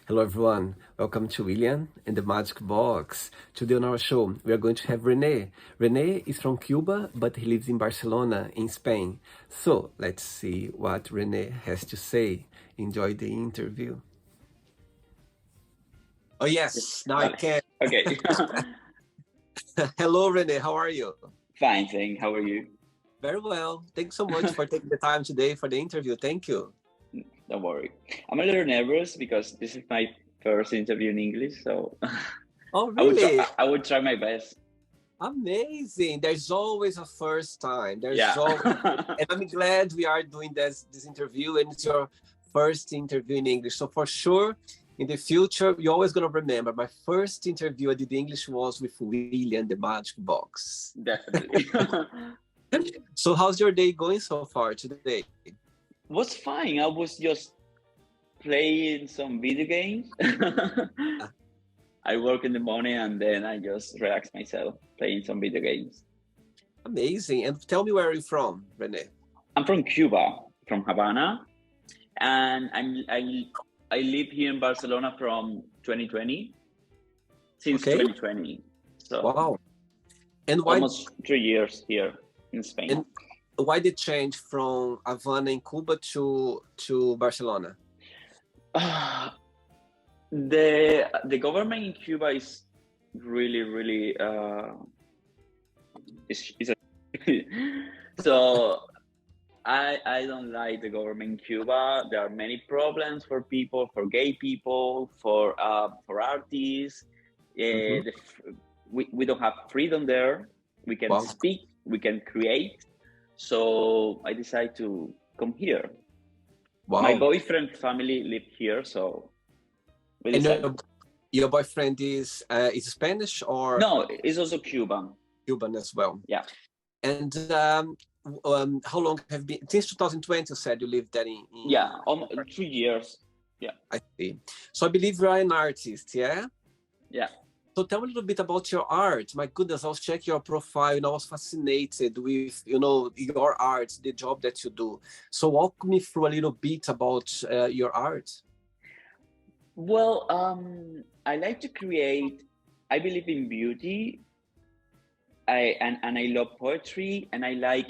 Hello everyone, welcome to William and the Magic Box. Today on our show, we are going to have Rene. Rene is from Cuba, but he lives in Barcelona, in Spain. So let's see what Rene has to say. Enjoy the interview. Oh yes, now I Vale. can. Okay. Hello Rene, how are you? Fine, thank. How are you? Very well. Thanks so much for taking the time today for the interview. Thank you. Don't worry. I'm a little nervous because this is my first interview in English, so Oh I would try. really? I would try my best. Amazing. There's always a first time. There's Yeah. always, and I'm glad we are doing this interview, and it's your first interview in English. So for sure, in the future, you're always gonna remember my first interview I did English was with William the Magic Box. Definitely. So how's your day going so far today? Was fine. I was just playing some video games. I work in the morning and then I just relax myself playing some video games. Amazing. And tell me, where are you from, Rene? I'm from Cuba, from Havana, and I live here in Barcelona from 2020, since Okay. 2020. So Wow. And why? almost 3 years here in Spain. And why the change from Havana in Cuba to Barcelona? The government in Cuba is really is a so I don't like the government in Cuba. There are many problems for people, for gay people, for artists. Mhm. We don't have freedom there. We can Wow. speak, we can create. So I decided to come here. Wow. My boyfriend family live here, so we And decided. your boyfriend is Spanish or No, it's also Cuban. Cuban as well? Yeah. And how long have been since 2020? You said you lived there in Yeah, almost 3 years. Yeah. I see. So I believe you are an artist, yeah? Yeah. So tell me a little bit about your art. My goodness, I was checking your profile and I was fascinated with, your art, the job that you do. So walk me through a little bit about your art. Well, I like to create. I believe in beauty. And I love poetry, and I like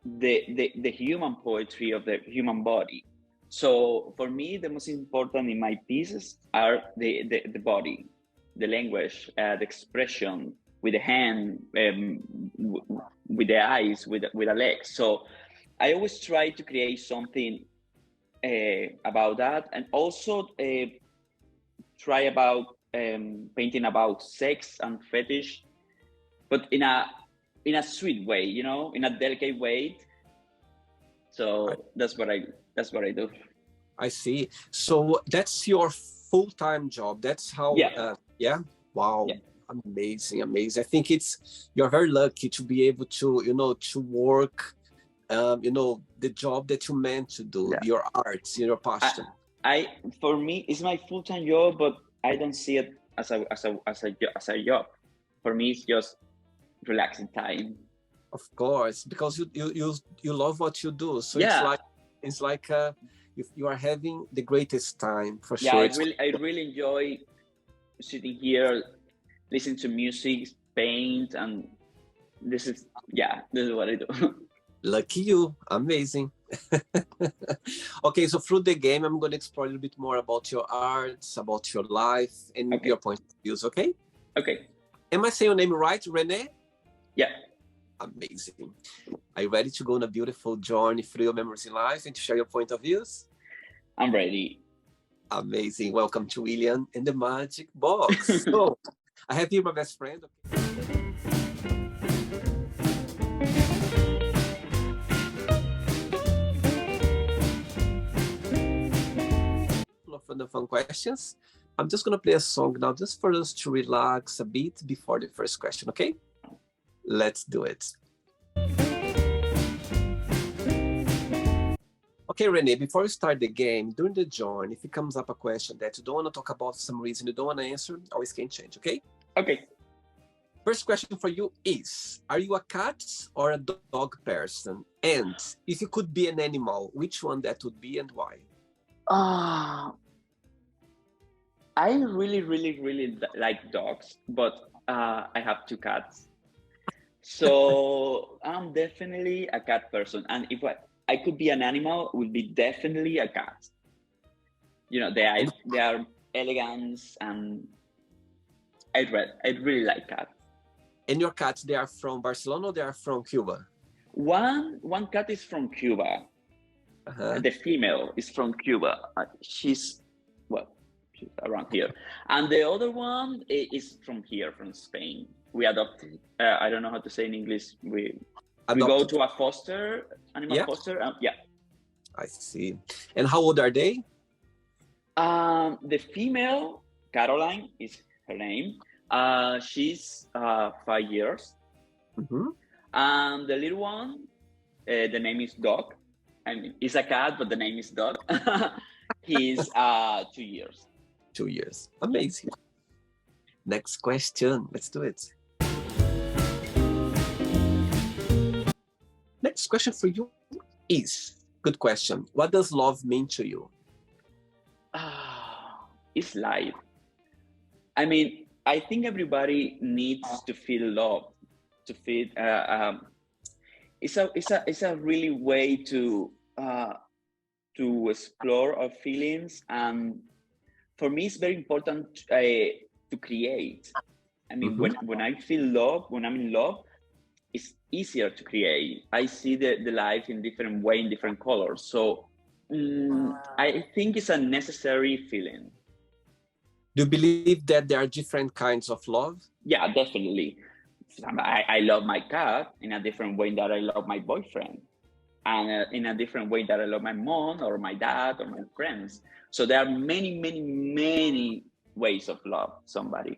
the human poetry of the human body. So for me, the most important in my pieces are the body, the language, the expression with the hand, with the eyes, with the legs. So I always try to create something about that, and also try about painting about sex and fetish, but in a sweet way, in a delicate way. So that's what I do. I see. So that's your full-time job. That's how, Yeah. Wow. Yeah. Amazing, amazing. I think you're very lucky to be able to, to work, the job that you meant to do, Yeah. your art, your passion. For me, it's my full-time job, but I don't see it as a job. For me, it's just relaxing time. Of course, because you love what you do. So Yeah. it's like you are having the greatest time for Yeah, sure. I really enjoy sitting here, listening to music, paint, and this is what I do. Lucky you. Amazing. Okay, so through the game, I'm going to explore a little bit more about your art, about your life, and Okay. your point of views, okay? Okay. Am I saying your name right, Rene? Yeah. Amazing. Are you ready to go on a beautiful journey through your memories in life and to share your point of views? I'm ready. Amazing. Welcome to William and the Magic Box. So, I have here my best friend. Of the fun questions. I'm just going to play a song now just for us to relax a bit before the first question, okay? Let's do it. Okay, Rene, before we start the game, during the join, if it comes up a question that you don't want to talk about for some reason, you don't want to answer, always can change, okay? Okay. First question for you is, are you a cat or a dog person? And if you could be an animal, which one that would be and why? I really, really, really like dogs, but I have two cats. So I'm definitely a cat person. And if I could be an animal, it would be definitely a cat. You know, And, they are elegant, and I really like cats. and your cats, they are from Barcelona or they are from Cuba? One cat is from Cuba. Uh-huh. The female is from Cuba. She's well, she's around here, and the other one is from here, from Spain. We adopted. I don't know how to say in English. We go Adopted. to a foster animal Yeah, foster. Yeah. I see. And how old are they? The female, Caroline is her name. She's 5 years. Mm-hmm. And the little one, the name is Dog. I mean, it's a cat, but the name is Dog. He's 2 years. 2 years. Amazing. Next question. Let's do it. Next question for you is, good question. What does love mean to you? It's life. I mean, I think everybody needs to feel loved, to feel. It's a really way to explore our feelings, and for me, it's very important to create. I mean, Mm-hmm. when I feel love, when I'm in love, it's easier to create. I see the life in different way, in different colors. So I think it's a necessary feeling. Do you believe that there are different kinds of love? Yeah, definitely. I love my cat in a different way that I love my boyfriend, and in a different way that I love my mom or my dad or my friends. So there are many, many, many ways of love somebody.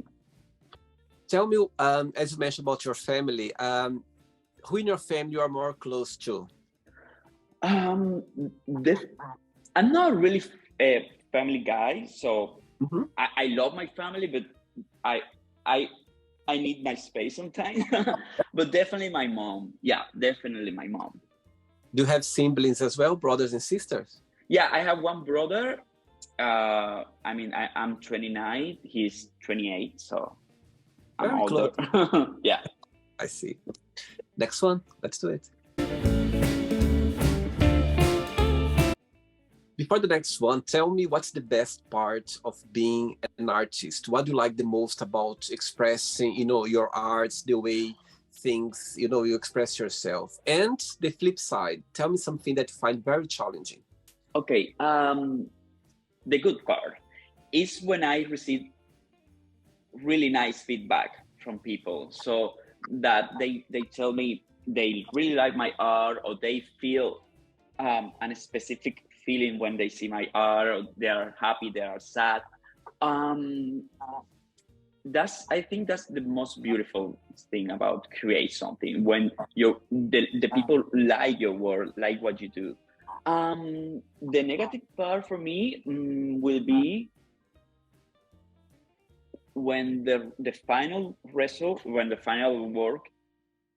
Tell me, as you mentioned about your family, who in your family you are more close to? Um, this, I'm not really a family guy, so Mm-hmm. I love my family, but I I I need my space sometimes. But definitely my mom. Yeah, definitely my mom. Do you have siblings as well, brothers and sisters? Yeah, I have one brother. I mean, I'm 29. He's 28, so I'm Very close. older. Yeah. I see. Next one. Let's do it. Before the next one, tell me what's the best part of being an artist? What do you like the most about expressing, your arts, the way things, you express yourself? And the flip side, tell me something that you find very challenging. Okay. The good part is when I receive really nice feedback from people, so that they tell me they really like my art, or they feel a specific feeling when they see my art, or they are happy, they are sad. um I think that's the most beautiful thing about create something, when the people like your work, like what you do. The negative part for me will be when the final result, when the final work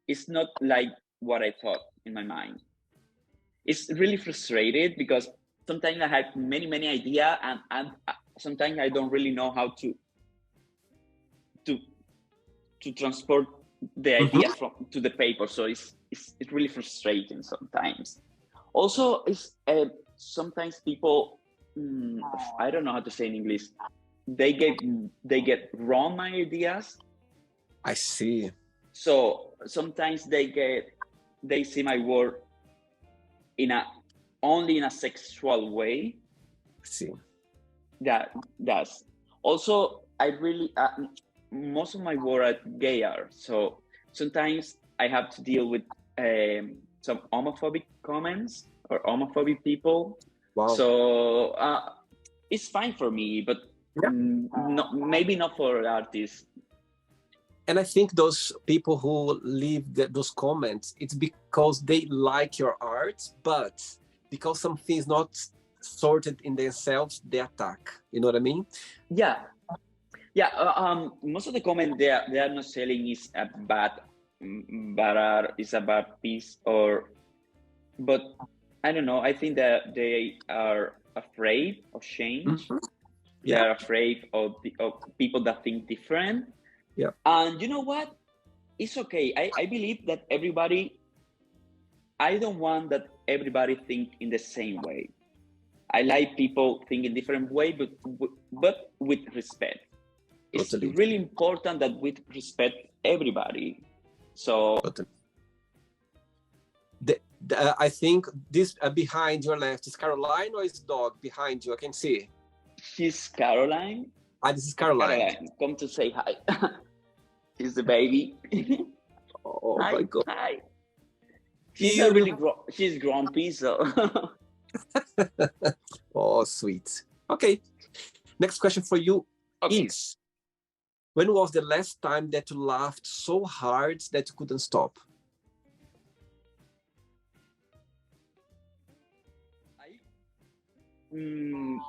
is not like what I thought in my mind. It's really frustrated because sometimes I have many idea, and sometimes I don't really know how to to transport the idea Mm-hmm. from to the paper. So it's really frustrating sometimes. Also, it's sometimes people, I don't know how to say in English. They get wrong my ideas. I see. So sometimes they see my work in a only in a sexual way. I see. That's also, I really most of my work are gay art. So sometimes I have to deal with some homophobic comments or homophobic people. Wow. So it's fine for me, but Yeah. maybe not for artists. And I think those people who leave those comments, it's because they like your art, but because something is not sorted in themselves, they attack. You know what I mean? Yeah, yeah. Most of the comment they are not selling is a bad art, is a bad piece, but I don't know. I think that they are afraid of change. Mhm. They are afraid of people that think different. Yeah. And you know what? It's okay. I believe that I don't want that everybody think in the same way. I like people think in different way, but with respect. It's Totally. really important that we respect everybody. So Totally. I think this behind your left is Caroline, or is dog behind you? I can see. she's Caroline. This is Caroline. Caroline, come to say hi. She's the baby. Oh Hi, my God. hi. She's a Beautiful. really she's grumpy, so. Oh, sweet. Okay. Next question for you is, when was the last time that you laughed so hard that you couldn't stop?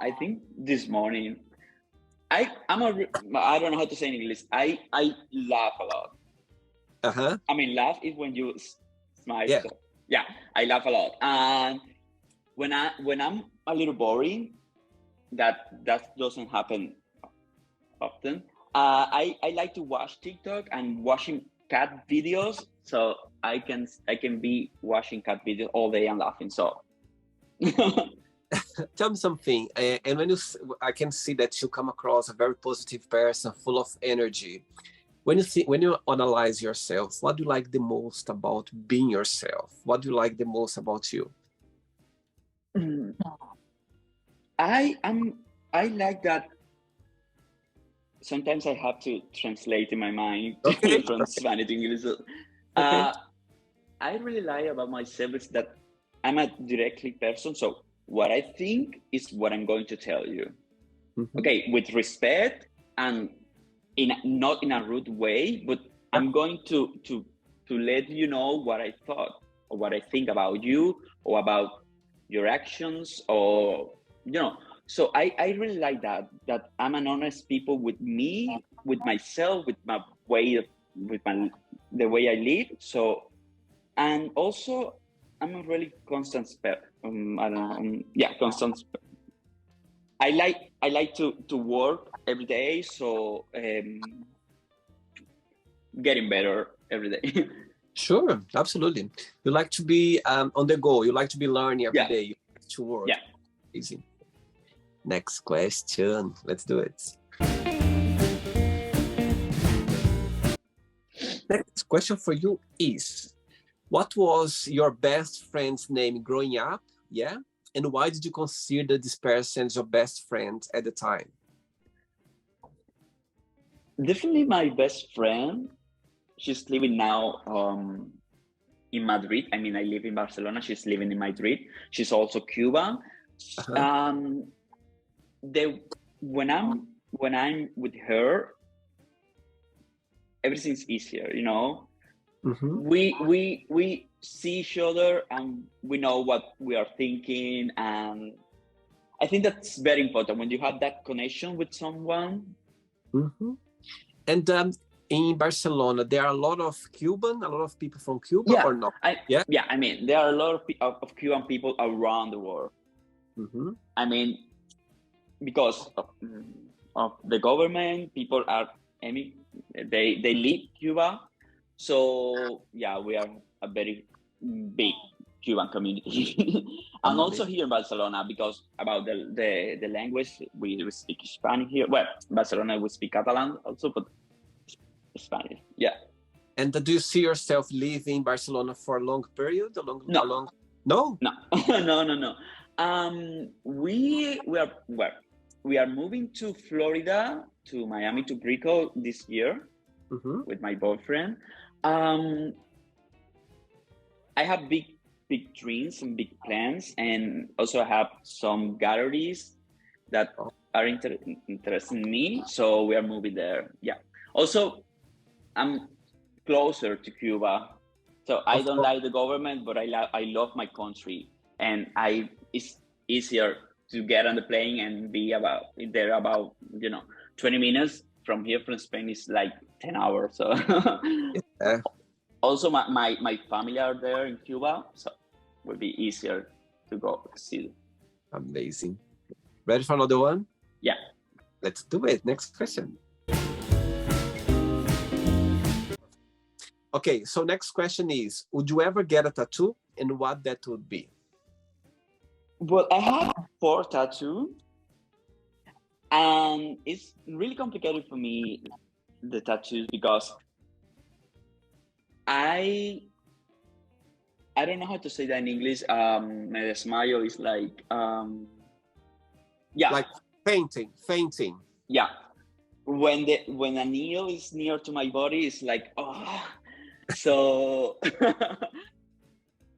I think this morning. I don't know how to say in English. I laugh a lot. I mean, laugh is when you smile. Yeah. So, yeah, I laugh a lot. And when I'm a little boring, that doesn't happen often. I like to watch TikTok and watching cat videos, so I can be watching cat videos all day and laughing. So. Tell me something. And when I can see that you come across a very positive person, full of energy. When you analyze yourself, what do you like the most about being yourself? What do you like the most about you? I like that. Sometimes I have to translate in my mind from Spanish to English. I really like about myself is that I'm a directly person. So what I think is what I'm going to tell you. Okay, with respect and not in a rude way, but I'm going to let you know what I thought or what I think about you or about your actions, or So I really like that I'm an honest people with me, with myself, with my way the way I live. So, and also I'm a really constant constant. I like to work every day, so getting better every day. Sure, absolutely. You like to be on the go. You like to be learning every day. You like to work. Yeah. Easy. Next question. Let's do it. Next question for you is, what was your best friend's name growing up? Yeah. And why did you consider this person as your best friend at the time? Definitely my best friend. She's living now in Madrid. I mean, I live in Barcelona. She's living in Madrid. She's also Cuban. When I'm with her, everything's easier, We see each other and we know what we are thinking, and I think that's very important when you have that connection with someone. And in Barcelona, there are a lot of people from Cuba, or not? I mean, there are a lot of Cuban people around the world. I mean, because of the government, people are, they leave Cuba. So yeah, we are a very big Cuban community. And also here in Barcelona, because about the language, we speak Spanish here. Well, Barcelona, we speak Catalan also, but Spanish, yeah. And do you see yourself living in Barcelona for a long period? No. No? No. We are moving to Florida, to Miami, to Brico this year with my boyfriend. I have big dreams and big plans, and also I have some galleries that are interested in me. So we are moving there. Yeah. Also, I'm closer to Cuba, so I don't like the government, but I love my country, and it's easier to get on the plane and be about 20 minutes from here. From Spain is like 10 hours. So also my family are there in Cuba, so it would be easier to go see them. Amazing. Ready for another one? Yeah. Let's do it. Next question. Okay, so next question is, would you ever get a tattoo and what that would be? Well, I have 4 tattoos, and it's really complicated for me, the tattoos, because I don't know how to say that in English. Me desmayo is like yeah, Like fainting. yeah. When a needle is near to my body, it's like, oh. So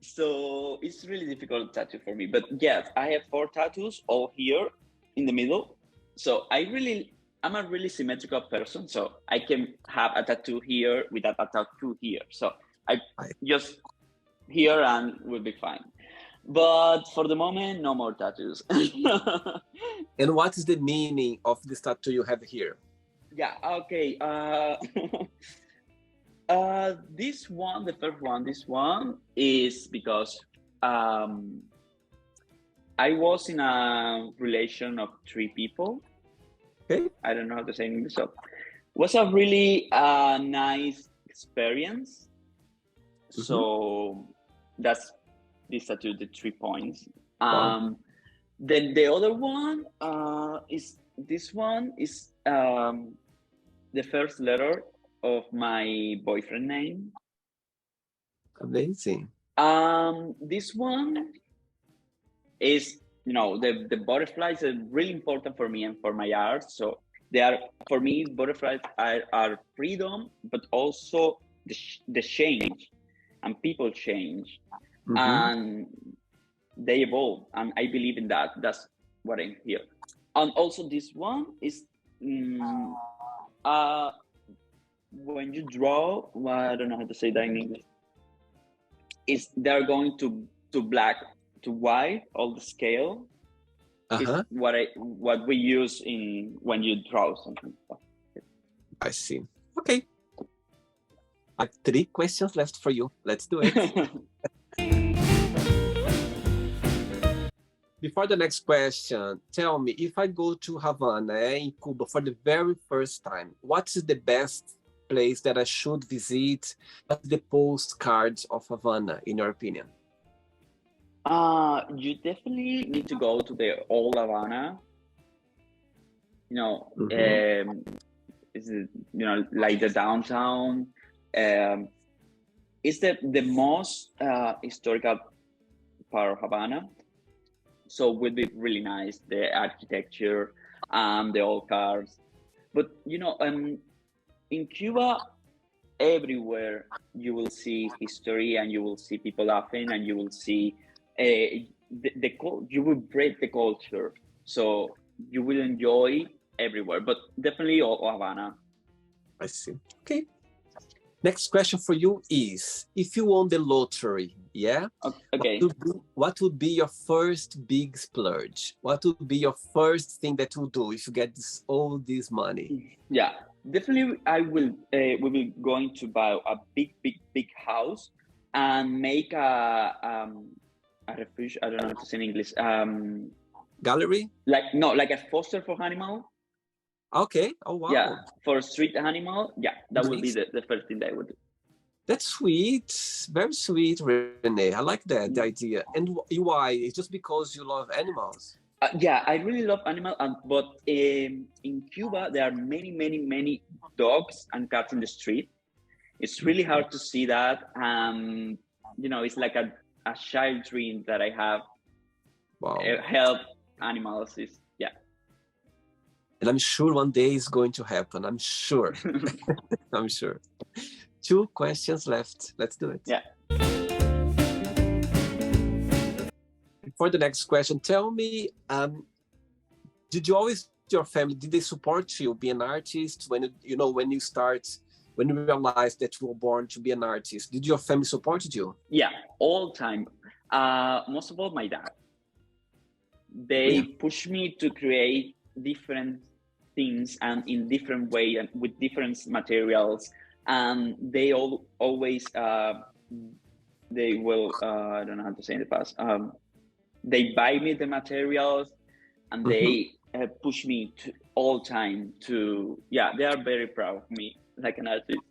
so it's really difficult tattoo for me. But yes, I have 4 tattoos all here in the middle. So I'm a really symmetrical person. So I can have a tattoo here without a tattoo here. So I just here and we'll be fine. But for the moment, no more tattoos. And what is the meaning of this tattoo you have here? Yeah, okay. This one, the first one, this one is because I was in a relation of 3 people. Okay. I don't know how to say in English. So it was a really nice experience. Mm-hmm. So that's this tattoo, the 3 points. Wow. Then the other one is this one is the first letter of my boyfriend name. Amazing. This one is, the butterflies are really important for me and for my art. So they are, for me, butterflies are freedom, but also the change, and people change, mm-hmm. and they evolve, and I believe in that. That's what I'm here. And also this one is when you draw, well, I don't know how to say that in English, is they're going to black to white, all the scale. Is what we use in when you draw something. I see. Okay. I have 3 questions left for you. Let's do it. Before the next question, tell me, if I go to Havana in Cuba for the very first time, what is the best place that I should visit? What's the postcards of Havana, in your opinion? You definitely need to go to the old Havana. Mm-hmm. Like the downtown. It's the most historical part of Havana. So it would be really nice, the architecture, the old cars. But in Cuba, everywhere you will see history, and you will see people laughing, and you will see you will break the culture. So you will enjoy everywhere, but definitely Havana. I see. Okay. Next question for you is, if you won the lottery, yeah? Okay. What would be your first big splurge? What would be your first thing that you'll do if you get all this money? Yeah, definitely we will going to buy a big house and make a refuge. I don't know how to say in English. Gallery? Like a foster for animal. Okay. Oh, wow. Yeah, for street animal. Yeah, that would be the first thing that I would do. That's sweet. Very sweet, Rene. I like that, the idea. And why? It's just because you love animals? Yeah, I really love animals. But in Cuba, there are many dogs and cats in the street. It's really hard to see that. It's like a child dream that I have. Wow. Help animals is, yeah. And I'm sure one day it's going to happen. I'm sure. I'm sure. 2 questions left. Let's do it. Yeah. For the next question, tell me, did your family, did they support you be an artist when you realized that you were born to be an artist? Did your family support you? Yeah, all time. Most of all, my dad. They push me to create different things and in different way and with different materials. And they always they will I don't know how to say in the past. They buy me the materials, and they push me to all time to, yeah, they are very proud of me like an artist.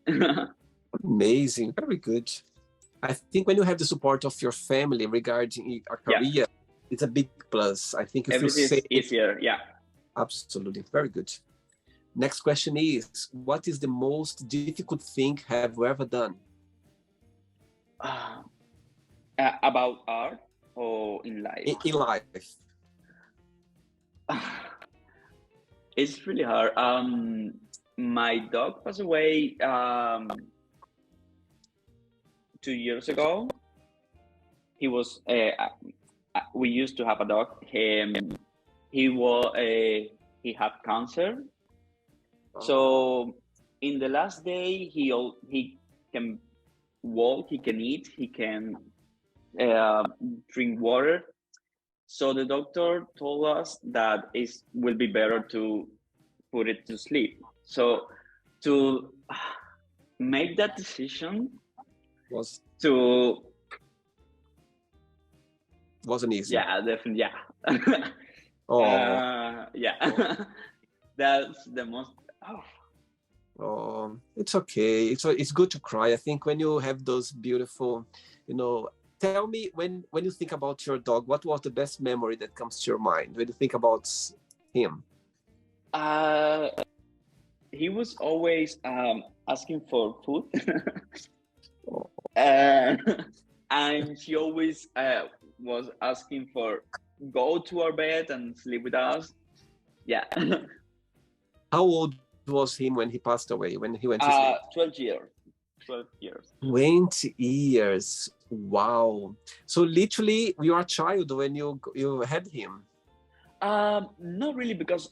Amazing, very good. I think when you have the support of your family regarding a Yeah, career, it's a big plus. I think you feel everything is safe. easier. Yeah. Absolutely, very good. Next question is, what is the most difficult thing have you ever done? Uh, about art or in life? In life? It's really hard. My dog passed away 2 years ago. He was we used to have a dog. He had cancer. So in the last day, he can walk, he can eat, he can drink water. So the doctor told us that it will be better to put it to sleep. So to make that decision Was to wasn't easy. yeah, definitely, yeah. Yeah. That's the most. It's okay. It's good to cry. I think when you have those beautiful, tell me when you think about your dog, what was the best memory that comes to your mind when you think about him? He was always asking for food. And she always was asking for go to our bed and sleep with us. Yeah. How old was him when he passed away, when he went to sleep? 12 years. 12 years. 20 years. Wow. So literally you were a child when you had him. Not really, because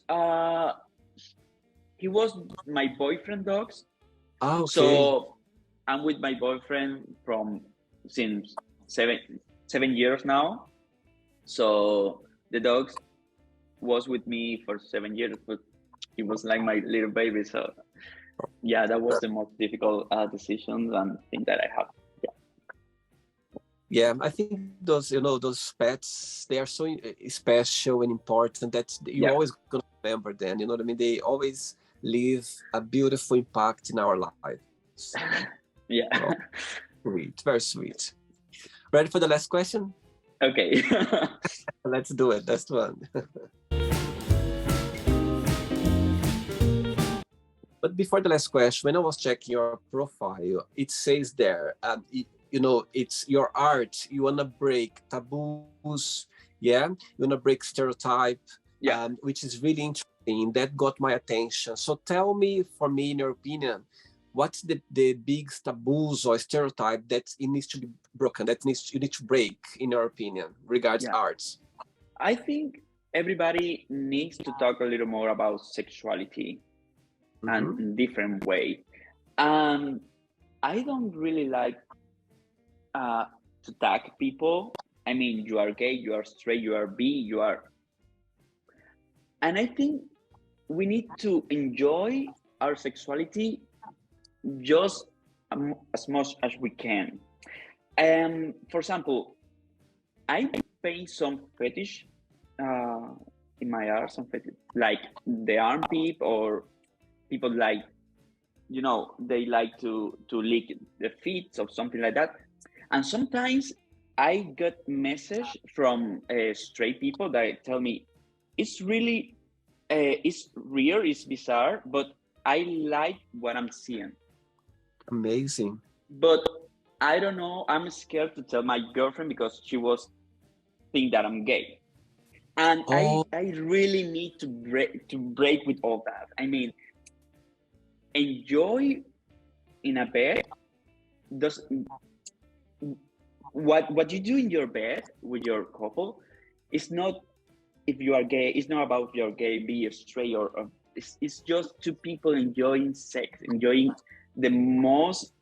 he was my boyfriend dogs. Okay. So I'm with my boyfriend since 7 years now. So the dogs was with me for 7 years, but he was like my little baby. So yeah, that was the most difficult decision and thing that I have. Yeah, I think those pets, they are so special and important that you're always gonna remember them. You know what I mean? They always leave a beautiful impact in our lives. Yeah. Oh, sweet, very sweet. Ready for the last question? Okay. Let's do it. Last one. But before the last question, when I was checking your profile, it says there, it's your art. You wanna break taboos, yeah. You wanna break stereotype, Yeah. Which is really interesting. That got my attention. So tell me, for me, in your opinion, what's the biggest taboos or stereotype that it needs to be broken? You need to break, in your opinion, regards arts. I think everybody needs to talk a little more about sexuality and in different way. And I don't really like to tag people. I mean, you are gay, you are straight, you are bi, you are. And I think we need to enjoy our sexuality just as much as we can. For example, I paint some fetish in my art, some fetish, like the armpit, or people like, they like to lick the feet or something like that. And sometimes I get message from straight people that tell me it's really it's weird, it's bizarre, but I like what I'm seeing. Amazing. But I don't know, I'm scared to tell my girlfriend because she was think that I'm gay. And I really need to break with all that. I mean, enjoy in a bed does what you do in your bed with your couple is not, if you are gay, it's not about you're gay, be straight, or it's just two people enjoying sex, enjoying the most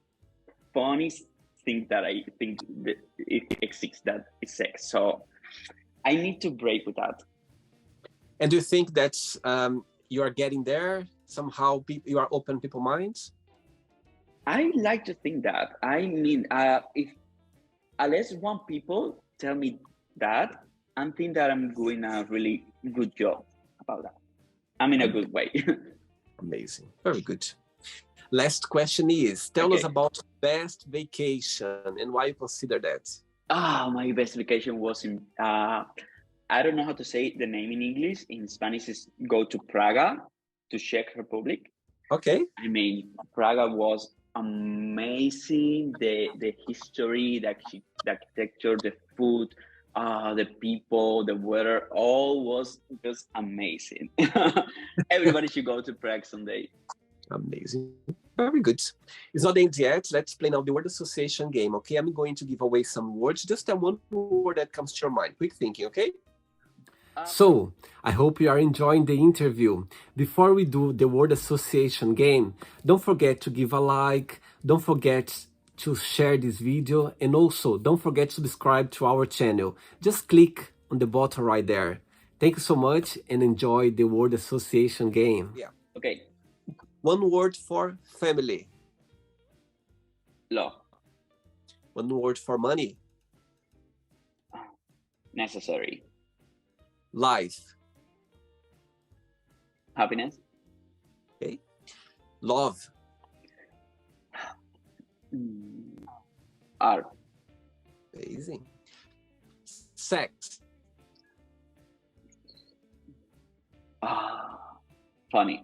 funniest thing that I think that it exists, that is sex. So I need to break with that. And do you think that's you are getting there somehow? You are open people's minds. I like to think that. I mean, if unless one people tell me that, I think that I'm doing a really good job about that. I'm in a good way. Amazing. Very good. Last question is, tell us Okay. about best vacation and why you consider that. My best vacation was in, I don't know how to say the name in English. In Spanish is go to Praga, to Czech Republic. Okay. I mean, Praga was amazing. The history, the architecture, the food, the people, the weather, all was just amazing. Everybody should go to Prague someday. Amazing. Very good. It's not the end yet. Let's play now the word association game, okay? I'm going to give away some words. Just tell one word that comes to your mind. Quick thinking, okay? So, I hope you are enjoying the interview. Before we do the word association game, don't forget to give a like, don't forget to share this video, and also don't forget to subscribe to our channel. Just click on the button right there. Thank you so much and enjoy the word association game. Yeah. Okay, One word for family. love, One word for money. necessary, Life. happiness, Okay. Love. art, Amazing. Sex. funny,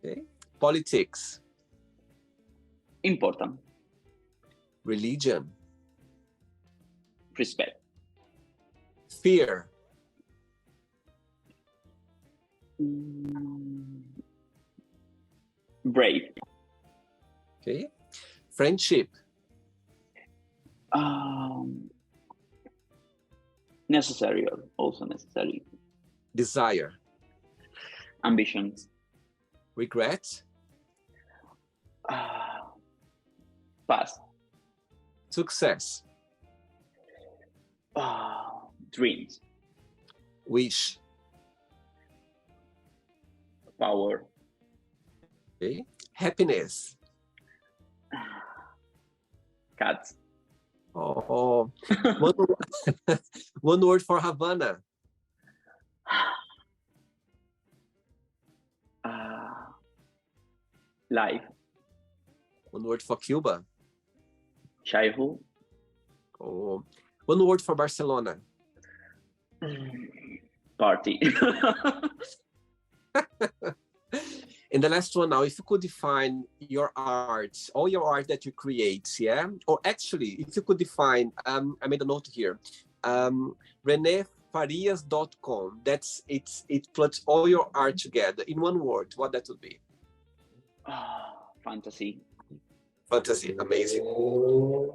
Okay. Politics. important, Religion. respect, Fear. brave, Okay. Friendship. necessary, also necessary, Desire. ambitions, Regret. past, Success. dreams, Wish. power, Okay. Happiness. cats, Oh. One word for Havana. life, One word for Cuba. childhood, Oh. One word for Barcelona. party. And the last one now, if you could define your art, all your art that you create, yeah? Or actually, if you could define, I made a note here, renefarias.com, it puts all your art together in one word, what that would be? Fantasy. Fantasy, amazing.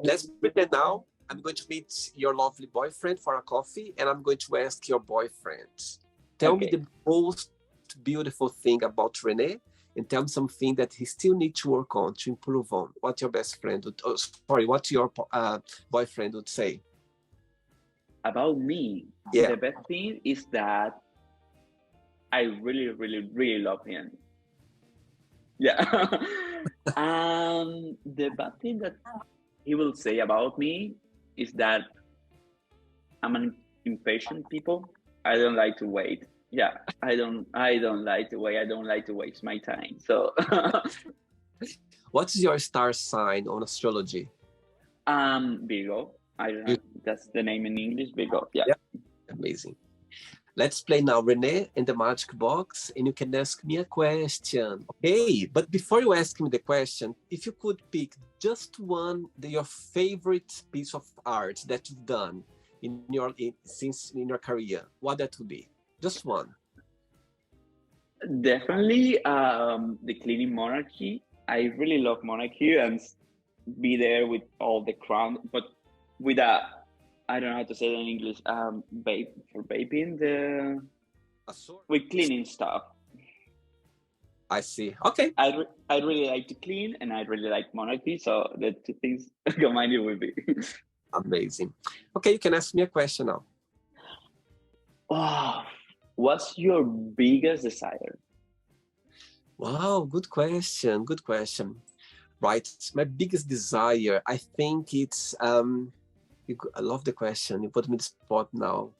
Let's pretend now, I'm going to meet your lovely boyfriend for a coffee, and I'm going to ask your boyfriend, tell me the most beautiful thing about Rene, and tell me something that he still needs to work on, to improve on. What your best friend would, what your boyfriend would say? About me, Yeah. the best thing is that I really, really, really love him. Yeah. The bad thing that he will say about me is that I'm an impatient people. I don't like to wait. Yeah, I don't like to wait. I don't like to waste my time. So What's your star sign on astrology? Virgo. I don't know if that's the name in English. Virgo. Yeah. Amazing. Let's play now, Rene, in the magic box, and you can ask me a question. Okay, but before you ask me the question, if you could pick just one, your favorite piece of art that you've done in your career, what that would be? Just one. Definitely the cleaning monarchy. I really love monarchy and be there with all the crown, but with a, I don't know how to say it in English, vaping with cleaning stuff. I see. Okay. I really like to clean and I really like monarchy, so the two things combined will be amazing. Okay, you can ask me a question now. Oh, what's your biggest desire? Wow, good question. Good question. Right, my biggest desire, I think it's I love the question. You put me in the spot now.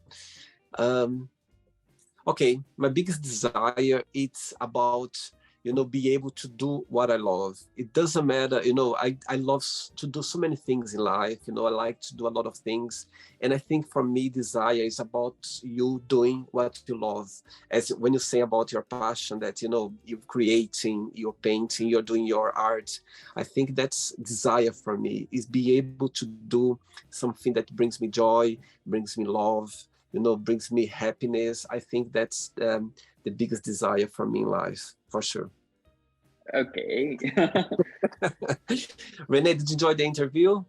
Okay, my biggest desire, it's about, be able to do what I love. It doesn't matter, I love to do so many things in life. I like to do a lot of things. And I think for me, desire is about you doing what you love. As when you say about your passion, that, you're creating, you're painting, you're doing your art. I think that's desire for me, is be able to do something that brings me joy, brings me love, brings me happiness. I think that's the biggest desire for me in life, for sure. Okay. Rene, did you enjoy the interview?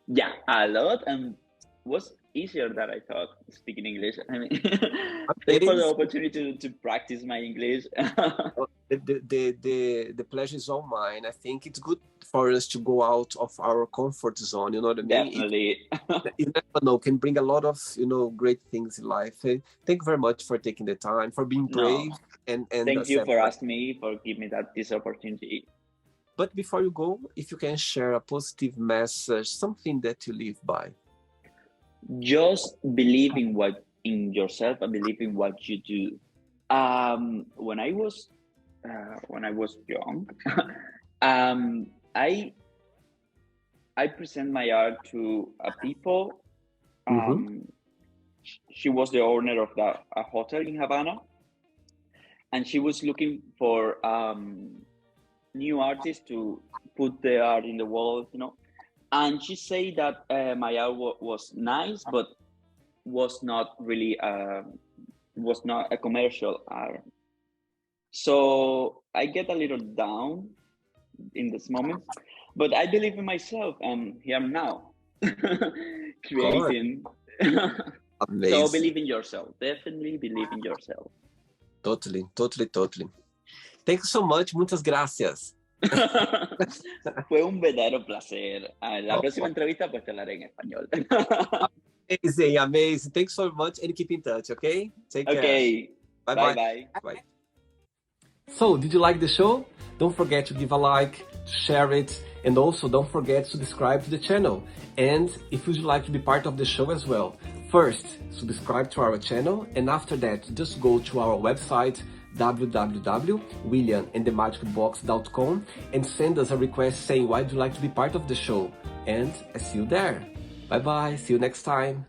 Yeah, a lot, and was easier than I thought speaking English. I mean, thanks for the Amazing. opportunity to practice my English. The pleasure is all mine. I think it's good for us to go out of our comfort zone. You know what I mean? Definitely. You never know, can bring a lot of great things in life. Thank you very much for taking the time, for being No, brave and thank you accept for my. asking me, for giving me this opportunity. But before you go, if you can share a positive message, something that you live by. Just believe in yourself and believe in what you do. When I was young, um, I I present my art to a people. Mm-hmm. Um, she was the owner of a hotel in Havana, and she was looking for new artists to put the art in the wall, And she said that my art was nice, but was not really was not a commercial art. So I get a little down in this moment, but I believe in myself, and here I'm now Oh, creating. So amazing. believe in yourself. Definitely believe in yourself. Totally, totally, totally. Thank you so much. Muchas gracias. Fue un verdadero placer. La Oh, próxima entrevista pues te la haré en español. amazing, amazing. Thanks so much and keep in touch, okay? Take care. Okay, Bye bye bye. bye. Bye. So, did you like the show? Don't forget to give a like, to share it, and also don't forget to subscribe to the channel. And if you'd like to be part of the show as well, first, subscribe to our channel, and after that, just go to our website, www.williamandthemagicbox.com, and send us a request saying why would you like to be part of the show. And I see you there. Bye bye, see you next time.